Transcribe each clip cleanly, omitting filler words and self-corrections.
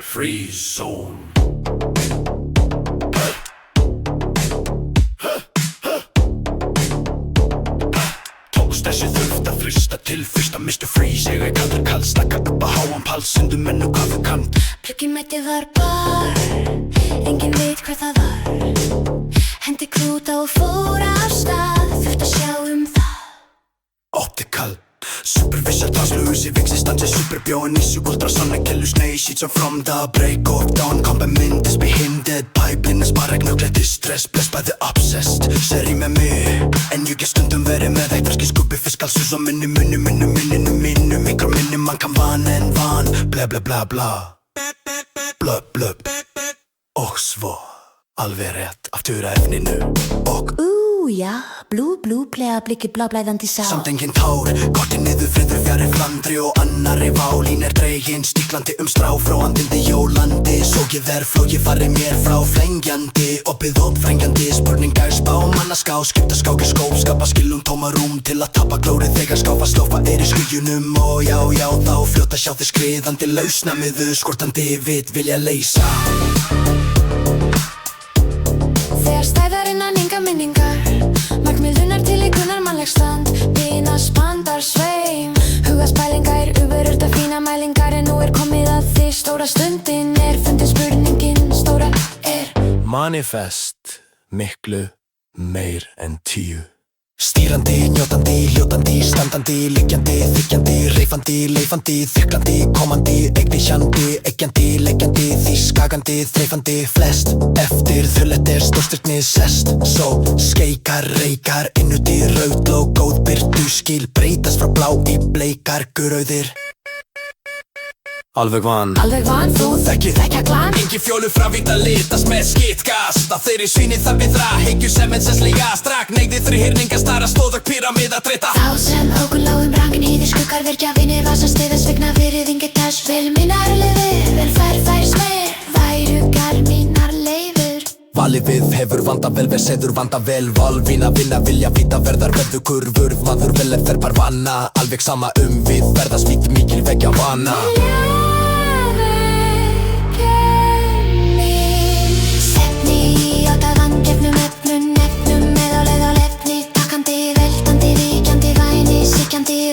Free zone. Tókst þessi þurft að frista til fyrsta Mr. Freeze, ég kaldur kall, stakka upp að háan pals, sundum menn og kaffekant. Pluggimætti var bar, enginn veit hver það var. Hendi klúta og fór af stað, þurft að sjá það. Optical, superficial translucent existence, superbjóin issue, ultrasonic hallucinations are from the break of dawn. Combat myndis be hindered, pipeline is bara nuclear distress, blessed by the obsessed. Seri með mig, en ég get stundum verið með eitt verski skubbi fiskal, sus og minni, mikrominni, man kan vana en van, bla bla bla bla. Blöp, blöp, og svo, alveg rétt aftur að efninu, og Já, blú, plega blikki bláblæðandi sá. Samt engin tár, kortið niður friður fjari flandri og annarri válín dregin stíklandi strá frá andindi jólandi. Svo ég flóið farið mér frá flengjandi, opið upp frengjandi, spurningar spá, mannaská, skipta skáki skóp, skapa skilum tóma rúm til að tappa glórið þegar skáfa slófa í skýjunum. Og já, þá fljóta sjá þið skriðandi, lausna miðu, skortandi vit vilja leysa. Þegar stæðar innan enga minningar, markmiðunar til ikunar mannleg stand, bínas bandar sveim, hugaspælingar, uberurta fína mælingar, en nú komið að því stóra stundin fundin spurningin stóra Manifest, miklu meir en 10. Stýrandi, njótandi, ljótandi, standandi, liggjandi, þykjandi, reifandi, leifandi, þyklandi, komandi, eignishjandi, eiggjandi, leggjandi, þýskagandi, þreifandi, flest eftir þurrlettir stórstyrkni sest. Svo skeikar, reikar, innuti rauðló, góð byrtu skil, breytast frá blá í bleikar gurauðir. Alveg van, þú þekkja glan. Engin fjólu frá víta litast með skittkast. Af þeirri svíni það við hyggju sem ensenslega strak, neigði þrýhyrninga stara stóðök píramíða treyta. Þá sem ókunláum rangin hýðir skuggar virkja vinir vasast stiðast vegna virðingi þess. Vil mínar lifir, vel þær smir, værugar mínar leifur. Valið við hefur vanda vel, ver seður vanda vel, valvína vinna vilja vita verðar verðu kurvur, maður vel fer bara vana, alveg sama við verða smíkt mikil vekja vana.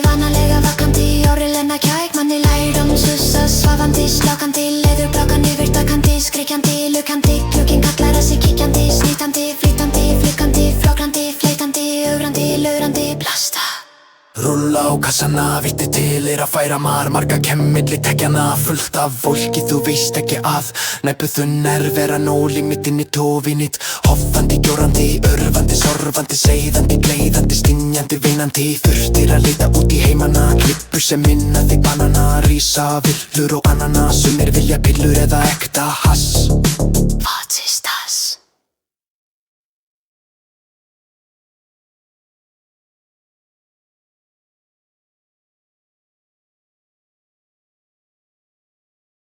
Vanalega vakandi, órilenna kæk, manni lærdom, sussa, svafandi, slákandi, leður brákandi, virtakandi, skrikjandi, lukandi, klukking kallar að sig kíkjandi, snýtandi, flýtandi, flikkandi, flókrandi, fleitandi, augrandi, laurandi, blasta. Rúlla á kassana, víti til að færa marga kemmilli tekjana, fullt af fólki þú veist ekki að næpuð þú nærvera nóli mitt inn í tófinit, hoffandi, gjórandi, örfandi, sorfandi, seiðandi, gleiðandi, stinjandi, veinandi, þurftir að leita út í heimana, klippur sem minna þig banana, rísa, villur og anana, sumir vilja pillur eða ekta hass. What is